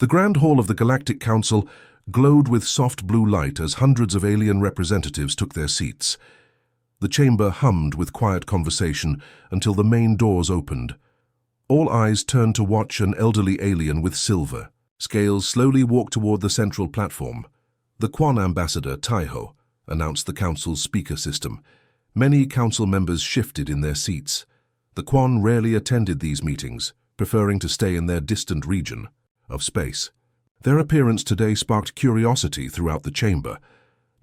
The Grand Hall of the Galactic Council glowed with soft blue light as hundreds of alien representatives took their seats. The chamber hummed with quiet conversation until the main doors opened. All eyes turned to watch an elderly alien with silver scales slowly walk toward the central platform. The Quan ambassador, Taiho, announced the council's speaker system. Many council members shifted in their seats. The Quan rarely attended these meetings, preferring to stay in their distant region of space. Their appearance today sparked curiosity throughout the chamber.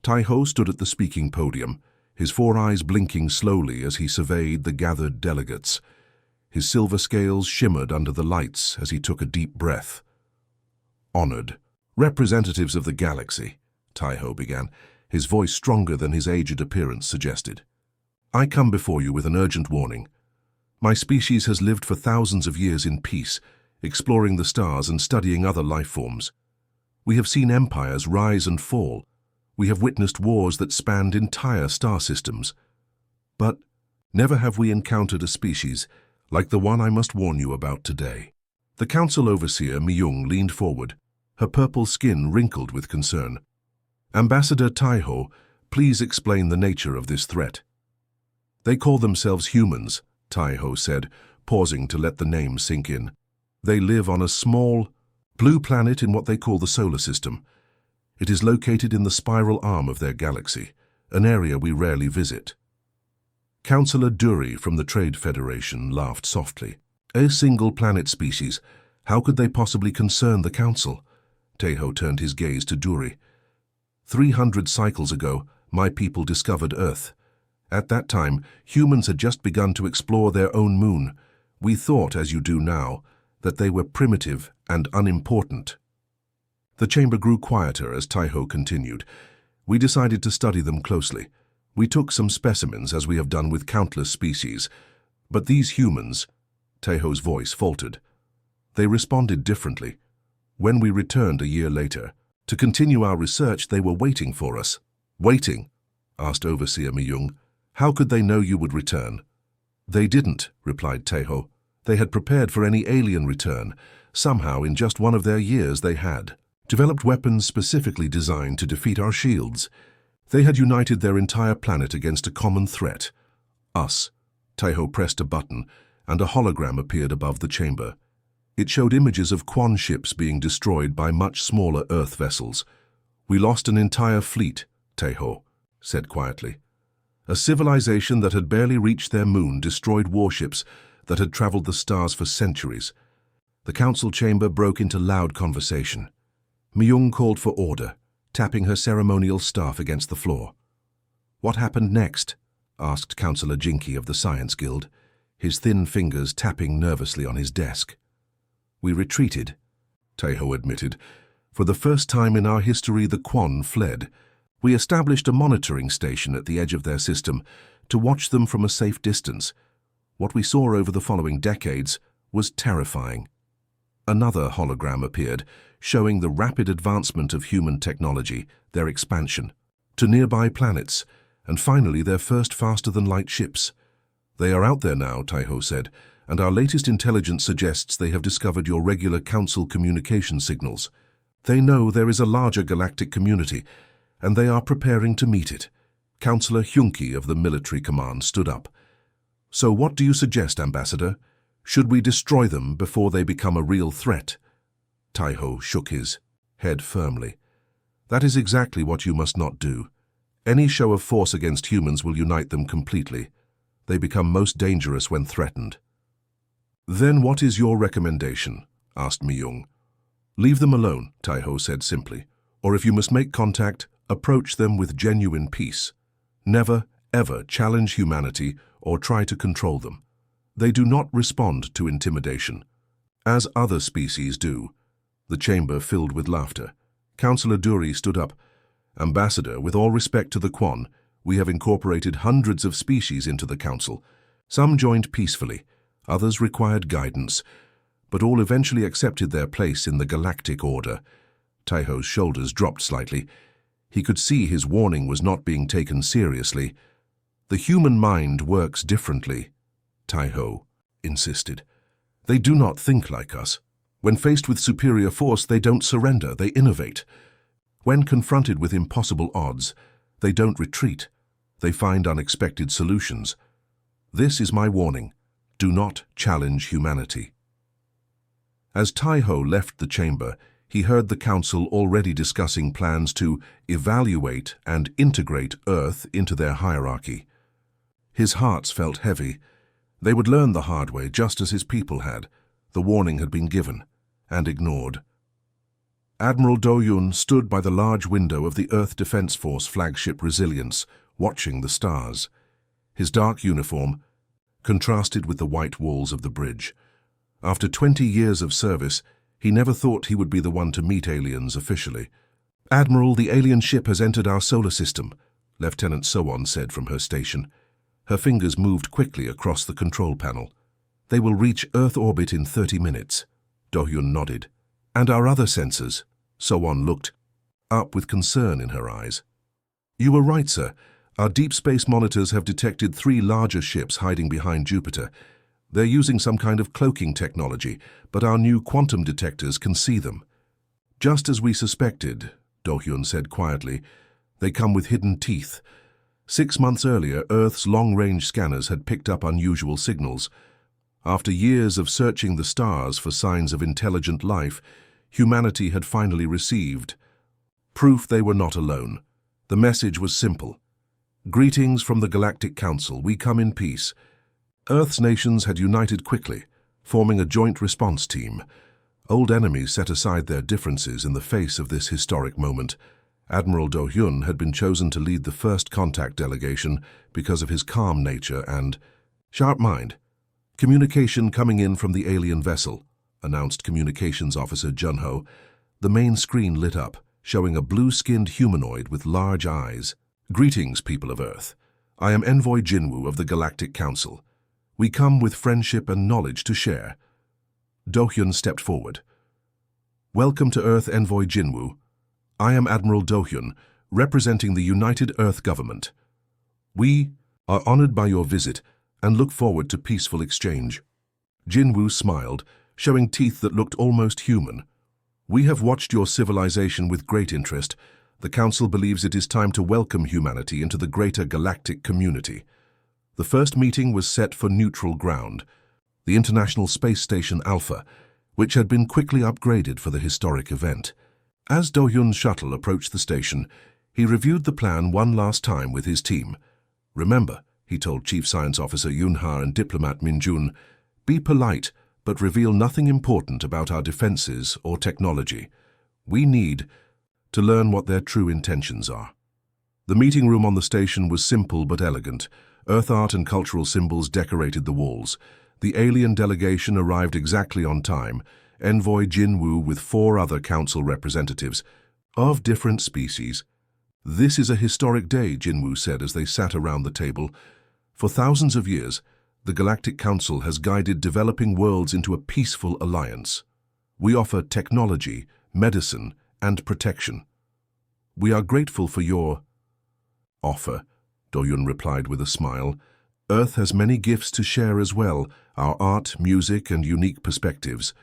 Taiho stood at the speaking podium, his four eyes blinking slowly as he surveyed the gathered delegates. His silver scales shimmered under the lights as he took a deep breath. Honored representatives of the galaxy, Taiho began, his voice stronger than his aged appearance suggested. I come before you with an urgent warning. My species has lived for thousands of years in peace, exploring the stars and studying other life forms. We have seen empires rise and fall. We have witnessed wars that spanned entire star systems. But never have we encountered a species like the one I must warn you about today. The council overseer, Myung, leaned forward, her purple skin wrinkled with concern. Ambassador Taiho, please explain the nature of this threat. They call themselves humans, Taiho said, pausing to let the name sink in. They live on a small, blue planet in what they call the solar system. It is located in the spiral arm of their galaxy, an area we rarely visit. Councillor Duri from the Trade Federation laughed softly. A single planet species, how could they possibly concern the council? Taiho turned his gaze to Duri. 300 cycles ago, my people discovered Earth. At that time, humans had just begun to explore their own moon. We thought, as you do now, that they were primitive and unimportant. The chamber grew quieter as Taiho continued. We decided to study them closely. We took some specimens, as we have done with countless species. But these humans, Taiho's voice faltered. They responded differently. When we returned a year later, to continue our research, they were waiting for us. Waiting? Asked Overseer Myung. How could they know you would return? They didn't, replied Taiho. They had prepared for any alien return. Somehow, in just one of their years, they had developed weapons specifically designed to defeat our shields. They had united their entire planet against a common threat. Us. Taiho pressed a button, and a hologram appeared above the chamber. It showed images of Quan ships being destroyed by much smaller Earth vessels. We lost an entire fleet, Taiho said quietly. A civilization that had barely reached their moon destroyed warships that had traveled the stars for centuries. The council chamber broke into loud conversation. Myung called for order, tapping her ceremonial staff against the floor. What happened next? Asked Councillor Jinky of the Science Guild, his thin fingers tapping nervously on his desk. We retreated, Taiho admitted. For the first time in our history, the Quan fled. We established a monitoring station at the edge of their system to watch them from a safe distance. What we saw over the following decades was terrifying. Another hologram appeared, showing the rapid advancement of human technology, their expansion to nearby planets, and finally their first faster-than-light ships. They are out there now, Taiho said, and our latest intelligence suggests they have discovered your regular council communication signals. They know there is a larger galactic community, and they are preparing to meet it. Councillor Hyunki of the military command stood up. So what do you suggest, Ambassador? Should we destroy them before they become a real threat? Taiho shook his head firmly. That is exactly what you must not do. Any show of force against humans will unite them completely. They become most dangerous when threatened. Then what is your recommendation? Asked Myung. Leave them alone, Taiho said simply. Or if you must make contact, approach them with genuine peace. Never, ever challenge humanity or try to control them. They do not respond to intimidation, as other species do. The chamber filled with laughter. Councillor Duri stood up. Ambassador, with all respect to the Quan, we have incorporated hundreds of species into the council. Some joined peacefully, others required guidance, but all eventually accepted their place in the galactic order. Taiho's shoulders dropped slightly. He could see his warning was not being taken seriously. The human mind works differently, Taiho insisted. They do not think like us. When faced with superior force, they don't surrender, they innovate. When confronted with impossible odds, they don't retreat. They find unexpected solutions. This is my warning. Do not challenge humanity. As Tai-Ho left the chamber, he heard the council already discussing plans to evaluate and integrate Earth into their hierarchy. His heart felt heavy. They would learn the hard way, just as his people had. The warning had been given and ignored. Admiral Do-Yun stood by the large window of the Earth Defense Force flagship Resilience, watching the stars. His dark uniform contrasted with the white walls of the bridge. After 20 years of service, he never thought he would be the one to meet aliens officially. "Admiral, the alien ship has entered our solar system," Lieutenant So-On said from her station. Her fingers moved quickly across the control panel. "They will reach Earth orbit in 30 minutes. Do-Hyun nodded. "And our other sensors?" So-On looked up with concern in her eyes. "You were right, sir. Our deep space monitors have detected 3 larger ships hiding behind Jupiter. They're using some kind of cloaking technology, but our new quantum detectors can see them." "Just as we suspected," Do-Hyun said quietly. "They come with hidden teeth. 6 months earlier, Earth's long-range scanners had picked up unusual signals. After years of searching the stars for signs of intelligent life, humanity had finally received proof they were not alone. The message was simple. Greetings from the Galactic Council. We come in peace. Earth's nations had united quickly, forming a joint response team. Old enemies set aside their differences in the face of this historic moment. Admiral Do-Hyun had been chosen to lead the first contact delegation because of his calm nature and sharp mind. "Communication coming in from the alien vessel," announced Communications Officer Junho. The main screen lit up, showing a blue-skinned humanoid with large eyes. "Greetings, people of Earth. I am Envoy Jinwoo of the Galactic Council. We come with friendship and knowledge to share." Do-Hyun stepped forward. "Welcome to Earth, Envoy Jinwoo. I am Admiral Do-Hyun, representing the United Earth Government. We are honored by your visit and look forward to peaceful exchange." Jinwoo smiled, showing teeth that looked almost human. "We have watched your civilization with great interest. The Council believes it is time to welcome humanity into the greater galactic community. The first meeting was set for neutral ground, the International Space Station Alpha, which had been quickly upgraded for the historic event. As Do-Hyun's shuttle approached the station, he reviewed the plan one last time with his team. "Remember," he told Chief Science Officer Yoon-ha and Diplomat Min-jun, "be polite, but reveal nothing important about our defenses or technology. We need to learn what their true intentions are." The meeting room on the station was simple but elegant. Earth art and cultural symbols decorated the walls. The alien delegation arrived exactly on time. Envoy Jinwoo with 4 other council representatives of different species. "This is a historic day," Jinwoo said as they sat around the table. "For thousands of years, the Galactic Council has guided developing worlds into a peaceful alliance. We offer technology, medicine, and protection. We are grateful for your offer," Do-Hyun replied with a smile. "Earth has many gifts to share as well, our art, music, and unique perspectives."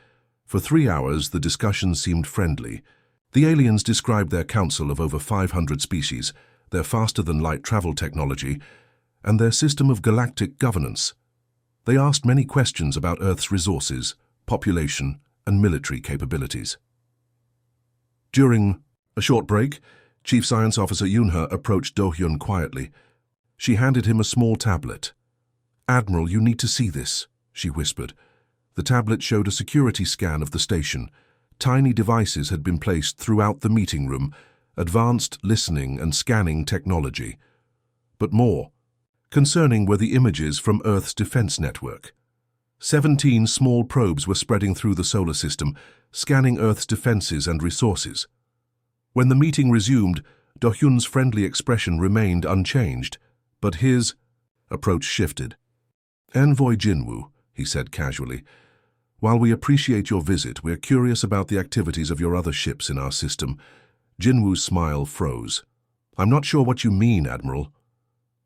For 3 hours, the discussion seemed friendly. The aliens described their council of over 500 species, their faster-than-light travel technology, and their system of galactic governance. They asked many questions about Earth's resources, population, and military capabilities. During a short break, Chief Science Officer Yoon-ha approached Do-Hyun quietly. She handed him a small tablet. "Admiral, you need to see this," she whispered. The tablet showed a security scan of the station. Tiny devices had been placed throughout the meeting room, advanced listening and scanning technology. But more concerning were the images from Earth's defense network. 17 small probes were spreading through the solar system, scanning Earth's defenses and resources. When the meeting resumed, Do-Hyun's friendly expression remained unchanged, but his approach shifted. "Envoy Jinwoo," he said casually, "while we appreciate your visit, we're curious about the activities of your other ships in our system." Jinwoo's smile froze. "I'm not sure what you mean, Admiral."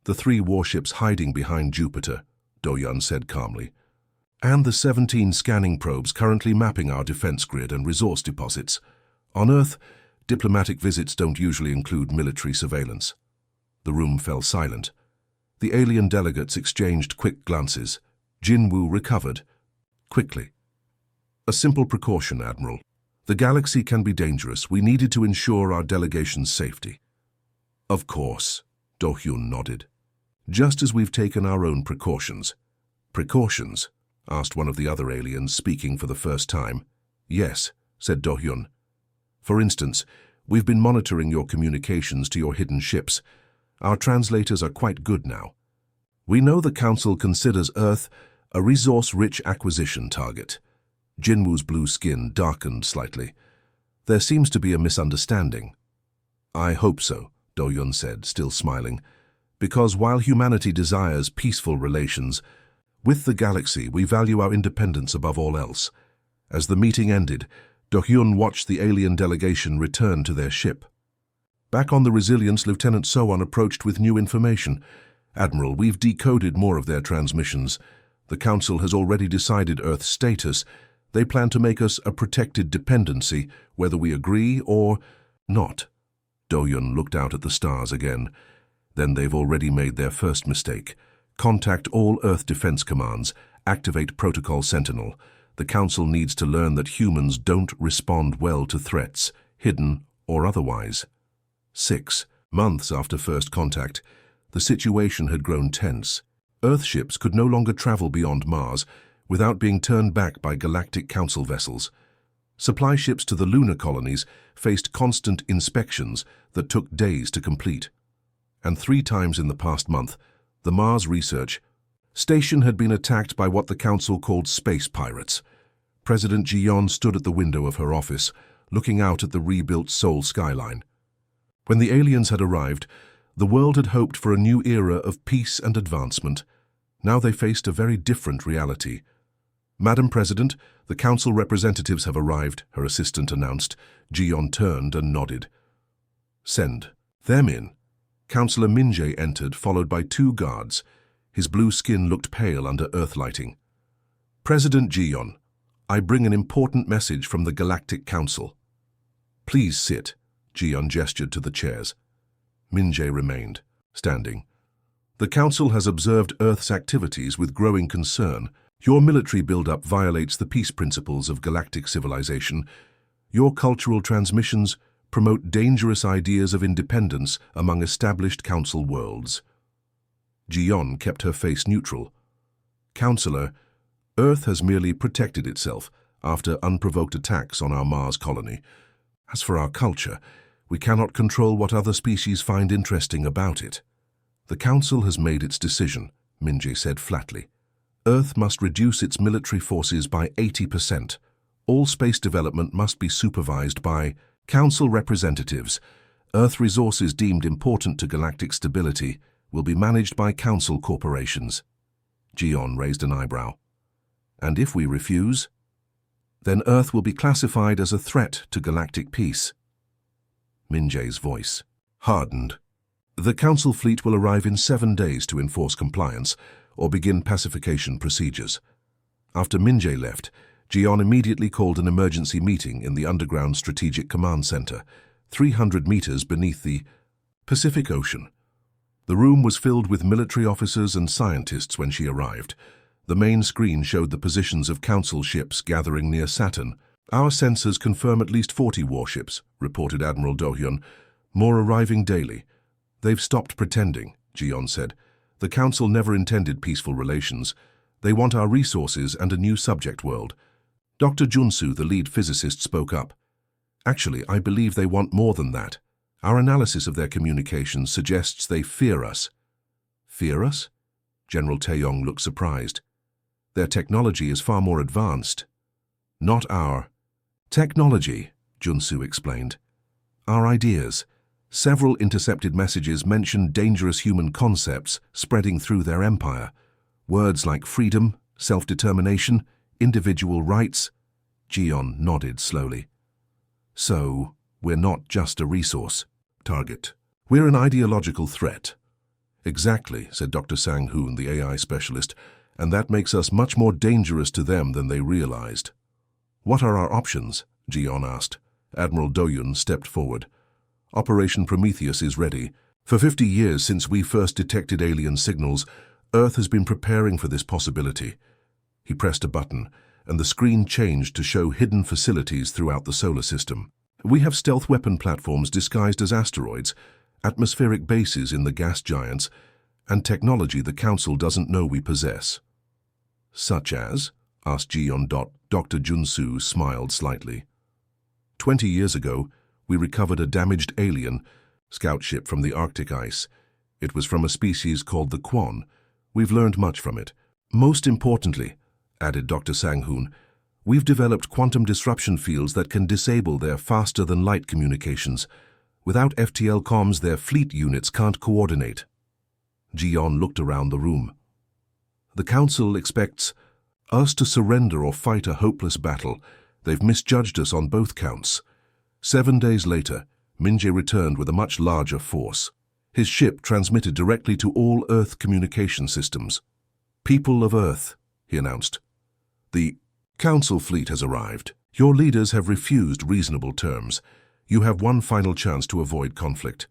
"The 3 warships hiding behind Jupiter," Do-Hyun said calmly. And the 17 scanning probes currently mapping our defense grid and resource deposits. On Earth, diplomatic visits don't usually include military surveillance. The room fell silent. The alien delegates exchanged quick glances. Jinwoo recovered. Quickly. A simple precaution, Admiral. The galaxy can be dangerous. We needed to ensure our delegation's safety. Of course, Do-hyun nodded. Just as we've taken our own precautions. Precautions? Asked one of the other aliens, speaking for the first time. Yes, said Do-hyun. For instance, we've been monitoring your communications to your hidden ships. Our translators are quite good now. We know the Council considers Earth a resource-rich acquisition target. Jinwoo's blue skin darkened slightly. There seems to be a misunderstanding. I hope so, Do-hyun said, still smiling, because while humanity desires peaceful relations, with the galaxy we value our independence above all else. As the meeting ended, Do-hyun watched the alien delegation return to their ship. Back on the Resilience, Lieutenant So-won approached with new information. Admiral, we've decoded more of their transmissions. The Council has already decided Earth's status. They plan to make us a protected dependency, whether we agree or not. Do-hyun looked out at the stars again. Then they've already made their first mistake. Contact all Earth defense commands. Activate Protocol Sentinel. The Council needs to learn that humans don't respond well to threats, hidden or otherwise. 6 months after first contact, the situation had grown tense. Earth ships could no longer travel beyond Mars without being turned back by Galactic Council vessels. Supply ships to the lunar colonies faced constant inspections that took days to complete. And 3 times in the past month, the Mars Research Station had been attacked by what the Council called space pirates. President Ji-yeon stood at the window of her office, looking out at the rebuilt Seoul skyline. When the aliens had arrived, the world had hoped for a new era of peace and advancement. Now they faced a very different reality. Madam President, the Council representatives have arrived, her assistant announced. Ji-yeon turned and nodded. Send them in. Councillor Min-jae entered, followed by 2 guards. His blue skin looked pale under Earth lighting. President Ji-yeon, I bring an important message from the Galactic Council. Please sit. Ji-yeon gestured to the chairs. Min-jae remained, standing. The Council has observed Earth's activities with growing concern. Your military build-up violates the peace principles of galactic civilization. Your cultural transmissions promote dangerous ideas of independence among established Council worlds. Ji-yeon kept her face neutral. Councillor, Earth has merely protected itself after unprovoked attacks on our Mars colony. As for our culture, we cannot control what other species find interesting about it. The Council has made its decision, Min-jae said flatly. Earth must reduce its military forces by 80%. All space development must be supervised by Council representatives. Earth resources deemed important to galactic stability will be managed by Council corporations. Ji-yeon raised an eyebrow. And if we refuse? Then Earth will be classified as a threat to galactic peace. Min-jae's voice hardened. The Council fleet will arrive in 7 days to enforce compliance or begin pacification procedures. After Min-jae left, Ji-yeon immediately called an emergency meeting in the underground Strategic Command Center, 300 meters beneath the Pacific Ocean. The room was filled with military officers and scientists when she arrived. The main screen showed the positions of Council ships gathering near Saturn. Our sensors confirm at least 40 warships, reported Admiral Do-hyun. More arriving daily. They've stopped pretending, Ji-yeon said. The Council never intended peaceful relations. They want our resources and a new subject world. Dr. Junsu, the lead physicist, spoke up. Actually, I believe they want more than that. Our analysis of their communications suggests they fear us. Fear us? General Taeyong looked surprised. Their technology is far more advanced. Not our technology, Junsu explained. Our ideas. Several intercepted messages mention dangerous human concepts spreading through their empire. Words like freedom, self-determination, individual rights. Ji-yeon nodded slowly. So, we're not just a resource target. We're an ideological threat. Exactly, said Dr. Sang-hoon, the AI specialist. and that makes us much more dangerous to them than they realized. What are our options? Jion asked. Admiral Doyun stepped forward. Operation Prometheus is ready. For 50 years since we first detected alien signals, Earth has been preparing for this possibility. He pressed a button, and the screen changed to show hidden facilities throughout the solar system. We have stealth weapon platforms disguised as asteroids, atmospheric bases in the gas giants, and technology the Council doesn't know we possess. Such as? Asked Jion. Dr. Junsu smiled slightly. 20 years ago, we recovered a damaged alien scout ship from the Arctic ice. It was from a species called the Quan. We've learned much from it. Most importantly, added Dr. Sang-hoon, we've developed quantum disruption fields that can disable their faster-than-light communications. Without FTL comms, their fleet units can't coordinate. Jion looked around the room. The Council expects us to surrender or fight a hopeless battle. They've misjudged us on both counts. 7 days later, Minje returned with a much larger force. His ship transmitted directly to all Earth communication systems. People of Earth, he announced. The Council fleet has arrived. Your leaders have refused reasonable terms. You have one final chance to avoid conflict.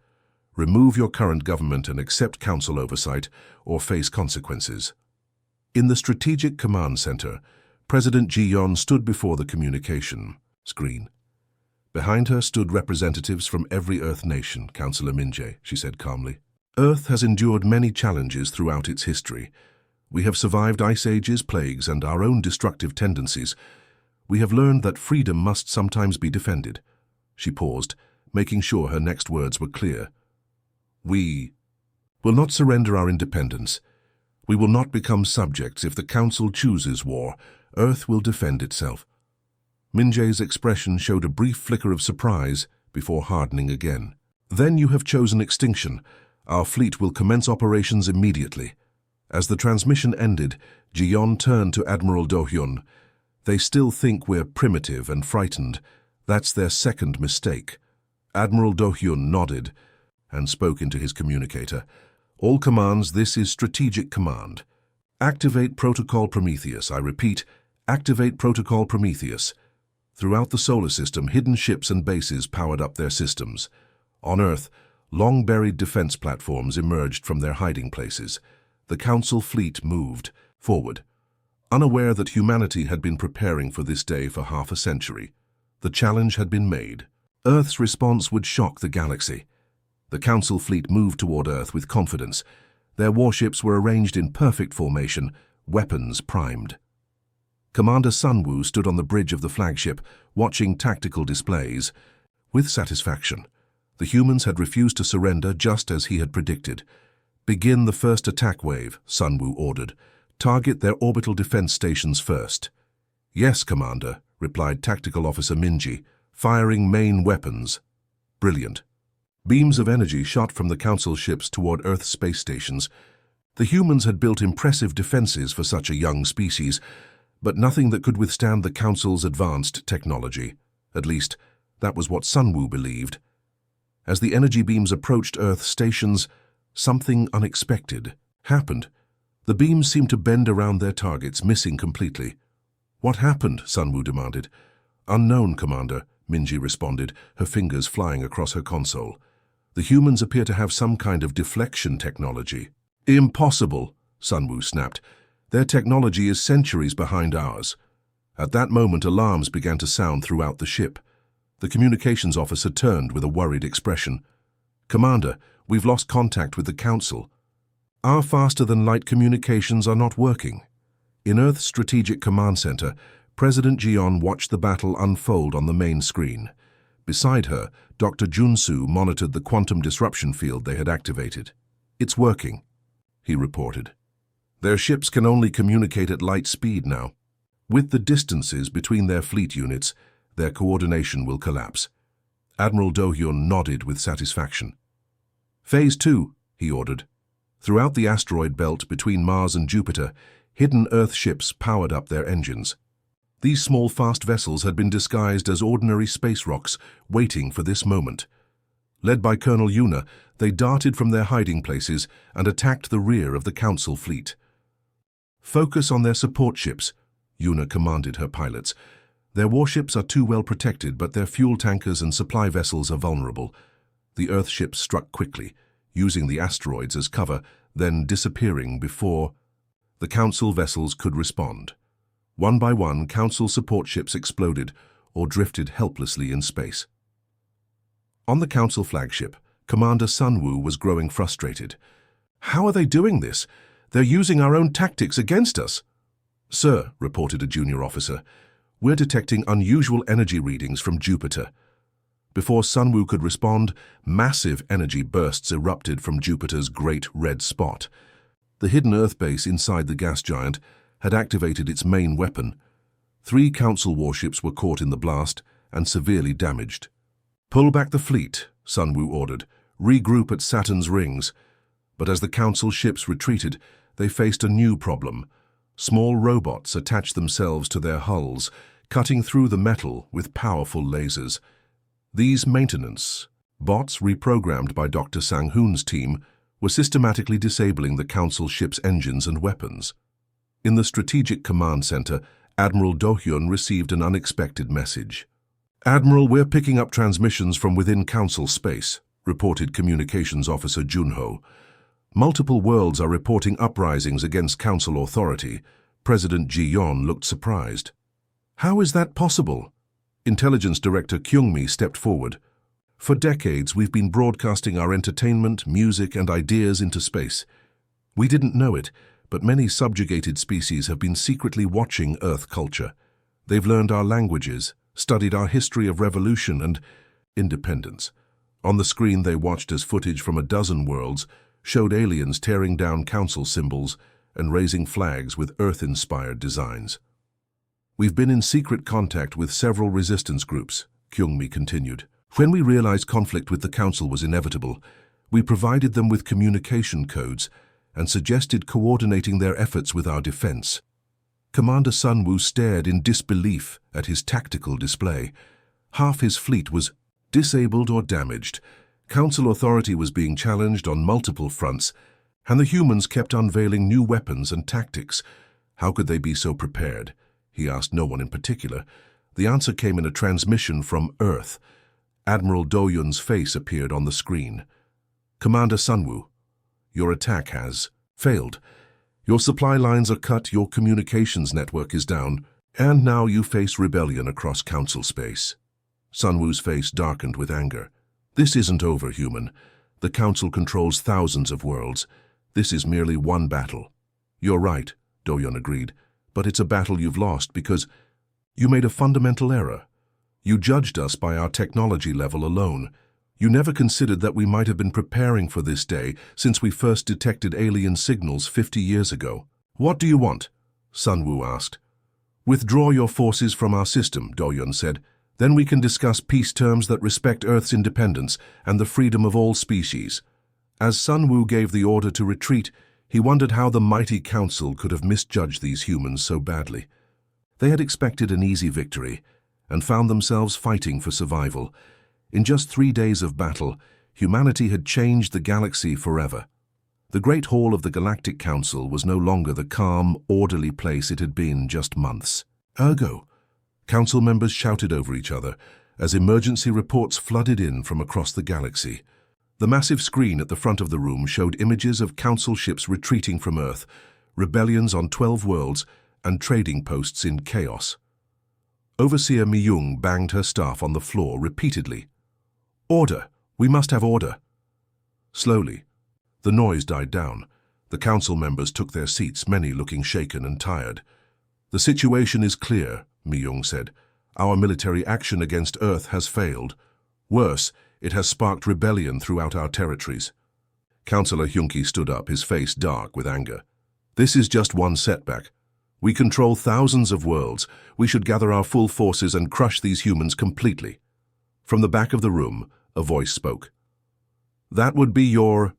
Remove your current government and accept Council oversight, or face consequences. In the Strategic Command Center, President Jion stood before the communication screen. Behind her stood representatives from every Earth nation, Councillor Minje, she said calmly. Earth has endured many challenges throughout its history. We have survived ice ages, plagues, and our own destructive tendencies. We have learned that freedom must sometimes be defended. She paused, making sure her next words were clear. We will not surrender our independence. We will not become subjects if the Council chooses war. Earth will defend itself. Minje's expression showed a brief flicker of surprise before hardening again. Then you have chosen extinction. Our fleet will commence operations immediately. As the transmission ended, Jion turned to Admiral Do-hyun. They still think we're primitive and frightened. That's their second mistake. Admiral Do-hyun nodded and spoke into his communicator. All commands, this is Strategic Command. Activate Protocol Prometheus. I repeat, activate Protocol Prometheus. Throughout the solar system, hidden ships and bases powered up their systems. On Earth, long-buried defense platforms emerged from their hiding places. The Council fleet moved forward, unaware that humanity had been preparing for this day for half a century. The challenge had been made. Earth's response would shock the galaxy. The Council fleet moved toward Earth with confidence. Their warships were arranged in perfect formation, weapons primed. Commander Sunwoo stood on the bridge of the flagship, watching tactical displays. With satisfaction, the humans had refused to surrender just as he had predicted. Begin the first attack wave, Sunwoo ordered. Target their orbital defense stations first. Yes, Commander, replied Tactical Officer Minji, firing main weapons. Brilliant. Beams of energy shot from the Council ships toward Earth's space stations. The humans had built impressive defenses for such a young species, but nothing that could withstand the Council's advanced technology. At least, that was what Sunwoo believed. As the energy beams approached Earth stations, something unexpected happened. The beams seemed to bend around their targets, missing completely. What happened? Sunwoo demanded. Unknown, Commander, Minji responded, her fingers flying across her console. The humans appear to have some kind of deflection technology. Impossible, Sunwoo snapped. Their technology is centuries behind ours. At that moment, alarms began to sound throughout the ship. The communications officer turned with a worried expression. Commander, we've lost contact with the Council. Our faster-than-light communications are not working. In Earth's Strategic Command Center, President Jion watched the battle unfold on the main screen. Beside her, Dr. Junsu monitored the quantum disruption field they had activated. It's working, he reported. Their ships can only communicate at light speed now. With the distances between their fleet units, their coordination will collapse. Admiral Do-hyun nodded with satisfaction. Phase 2, he ordered. Throughout the asteroid belt between Mars and Jupiter, hidden Earth ships powered up their engines. These small fast vessels had been disguised as ordinary space rocks, waiting for this moment. Led by Colonel Yuna, they darted from their hiding places and attacked the rear of the Council fleet. Focus on their support ships, Yuna commanded her pilots. Their warships are too well protected, but their fuel tankers and supply vessels are vulnerable. The Earth ships struck quickly, using the asteroids as cover, then disappearing before the Council vessels could respond. One by one, Council support ships exploded or drifted helplessly in space. On the Council flagship, Commander Sunwoo was growing frustrated. "How are they doing this? They're using our own tactics against us." "Sir," reported a junior officer, "we're detecting unusual energy readings from Jupiter." Before Sunwoo could respond, massive energy bursts erupted from Jupiter's great red spot. The hidden Earth base inside the gas giant had activated its main weapon. 3 Council warships were caught in the blast and severely damaged. "Pull back the fleet," Sunwoo ordered. "Regroup at Saturn's rings." But as the Council ships retreated, they faced a new problem. Small robots attached themselves to their hulls, cutting through the metal with powerful lasers. These maintenance bots, reprogrammed by Dr. Sang-hoon's team, were systematically disabling the Council ship's engines and weapons. In the Strategic Command Center, Admiral Do-hyun received an unexpected message. "Admiral, we're picking up transmissions from within Council space," reported Communications Officer Junho. "Multiple worlds are reporting uprisings against Council authority." President Ji-yeon looked surprised. "How is that possible?" Intelligence Director Kyung-mi stepped forward. "For decades, we've been broadcasting our entertainment, music, and ideas into space. We didn't know it, but many subjugated species have been secretly watching Earth culture. They've learned our languages, studied our history of revolution and independence. On the screen, they watched as footage from a dozen worlds showed aliens tearing down Council symbols and raising flags with Earth-inspired designs. We've been in secret contact with several resistance groups," Kyung-mi continued. "When we realized conflict with the Council was inevitable, we provided them with communication codes and suggested coordinating their efforts with our defense." Commander Sunwoo stared in disbelief at his tactical display. Half his fleet was disabled or damaged. Council authority was being challenged on multiple fronts, and the humans kept unveiling new weapons and tactics. How could they be so prepared? He asked no one in particular. The answer came in a transmission from Earth. Admiral Do-hyun's face appeared on the screen. "Commander Sunwoo, your attack has failed. Your supply lines are cut, your communications network is down, and now you face rebellion across Council space." Sunwoo's face darkened with anger. "This isn't over, human. The Council controls thousands of worlds. This is merely one battle." "You're right," Do-hyun agreed, "but it's a battle you've lost because you made a fundamental error. You judged us by our technology level alone. You never considered that we might have been preparing for this day since we first detected alien signals 50 years ago." "What do you want?" Sunwoo asked. "Withdraw your forces from our system," Do-hyun said. "Then we can discuss peace terms that respect Earth's independence and the freedom of all species." As Sunwoo gave the order to retreat, he wondered how the mighty Council could have misjudged these humans so badly. They had expected an easy victory and found themselves fighting for survival. In just 3 days of battle, humanity had changed the galaxy forever. The Great Hall of the Galactic Council was no longer the calm, orderly place it had been just months. "Ergo!" Council members shouted over each other as emergency reports flooded in from across the galaxy. The massive screen at the front of the room showed images of Council ships retreating from Earth, rebellions on 12 worlds, and trading posts in chaos. Overseer Mi-young banged her staff on the floor repeatedly. "Order! We must have order!" Slowly, the noise died down. The Council members took their seats, many looking shaken and tired. "The situation is clear," Mi-young said. "Our military action against Earth has failed. Worse, it has sparked rebellion throughout our territories." Councillor Hyunki stood up, his face dark with anger. "This is just one setback. We control thousands of worlds. We should gather our full forces and crush these humans completely." From the back of the room, a voice spoke. "That would be your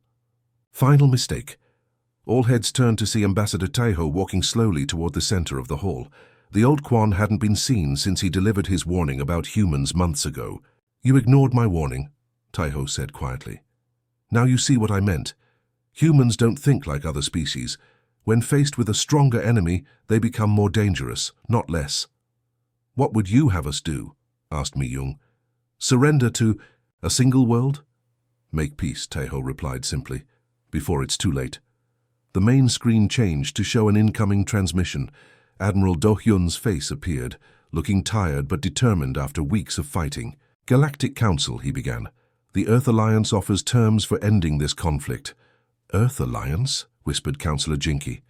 final mistake." All heads turned to see Ambassador Taiho walking slowly toward the center of the hall. The old Quan hadn't been seen since he delivered his warning about humans months ago. "You ignored my warning," Taiho said quietly. "Now you see what I meant. Humans don't think like other species. When faced with a stronger enemy, they become more dangerous, not less. What would you have us do? Asked Mi-young. Surrender to a single world? Make peace, Taeho replied simply, before it's too late. The main screen changed to show an incoming transmission. Admiral Do-hyun's face appeared, looking tired but determined after weeks of fighting. Galactic Council, he began. The Earth Alliance offers terms for ending this conflict. Earth Alliance? Whispered Councillor Jinky.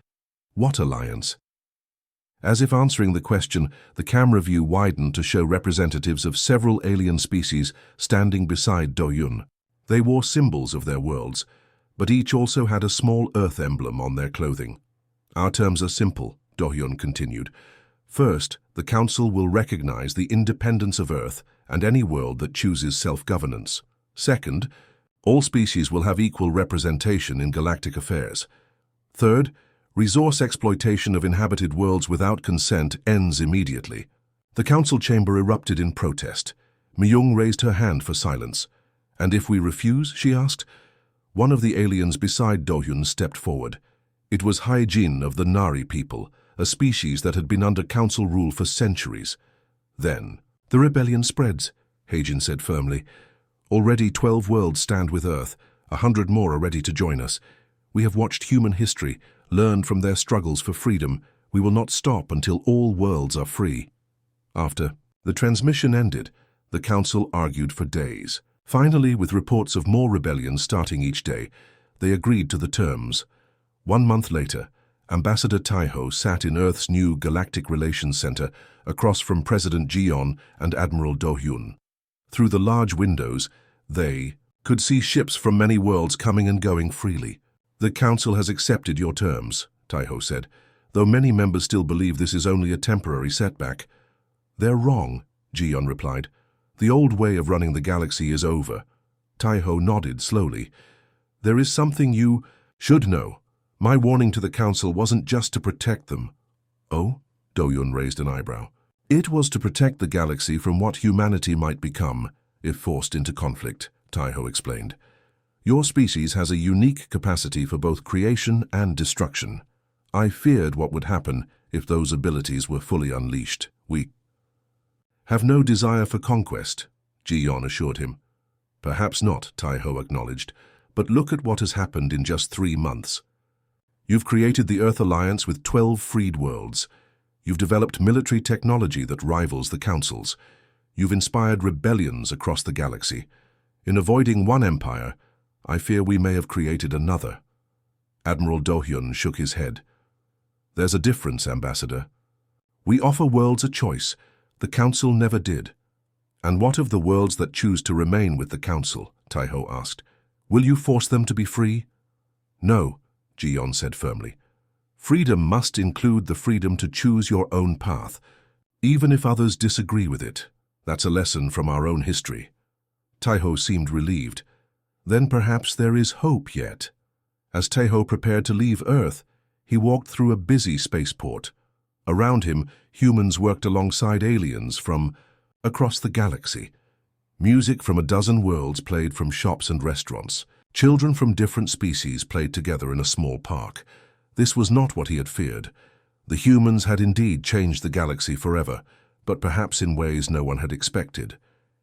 What alliance? As if answering the question, the camera view widened to show representatives of several alien species standing beside Do-hyun. They wore symbols of their worlds, but each also had a small Earth emblem on their clothing. Our terms are simple, Do-hyun continued. First, the Council will recognize the independence of Earth and any world that chooses self-governance. Second, all species will have equal representation in galactic affairs. Third, resource exploitation of inhabited worlds without consent ends immediately. The council chamber erupted in protest. Mi-young raised her hand for silence. And if we refuse, she asked. One of the aliens beside Do-hyun stepped forward. It was Hae-jin of the Nari people, a species that had been under council rule for centuries. Then, the rebellion spreads, Hae-jin said firmly. Already 12 worlds stand with Earth. 100 more are ready to join us. We have watched human history, learned from their struggles for freedom. We will not stop until all worlds are free. After the transmission ended, the council argued for days. Finally, with reports of more rebellions starting each day, they agreed to the terms. 1 month later, Ambassador Taeho sat in Earth's new Galactic Relations Center across from President Ji-yeon and Admiral Do-hyun. Through the large windows, they could see ships from many worlds coming and going freely. The Council has accepted your terms, Taeho said, though many members still believe this is only a temporary setback. They're wrong, Ji-yeon replied. The old way of running the galaxy is over. Taeho nodded slowly. There is something you should know. My warning to the Council wasn't just to protect them. Oh? Do-hyun raised an eyebrow. It was to protect the galaxy from what humanity might become if forced into conflict, Taeho explained. Your species has a unique capacity for both creation and destruction. I feared what would happen if those abilities were fully unleashed. We have no desire for conquest, Ji-yeon assured him. Perhaps not, Taeho acknowledged, but look at what has happened in just 3 months. You've created the Earth Alliance with 12 freed worlds. You've developed military technology that rivals the Council's. You've inspired rebellions across the galaxy. In avoiding one empire, I fear we may have created another. Admiral Do-hyun shook his head. There's a difference, Ambassador. We offer worlds a choice. The Council never did. And what of the worlds that choose to remain with the Council? Taeho asked. Will you force them to be free? No, Ji-yeon said firmly. Freedom must include the freedom to choose your own path, even if others disagree with it. That's a lesson from our own history. Taeho seemed relieved. Then perhaps there is hope yet. As Taeho prepared to leave Earth, he walked through a busy spaceport. Around him, humans worked alongside aliens from across the galaxy. Music from a dozen worlds played from shops and restaurants. Children from different species played together in a small park. This was not what he had feared. The humans had indeed changed the galaxy forever, but perhaps in ways no one had expected.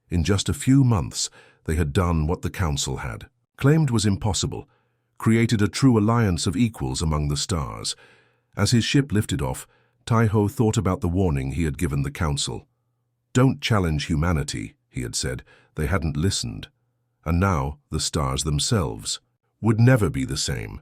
In just a few months, they had done what the Council had claimed was impossible, created a true alliance of equals among the stars. As his ship lifted off, Taeho thought about the warning he had given the Council. Don't challenge humanity, he had said. They hadn't listened. And now the stars themselves would never be the same.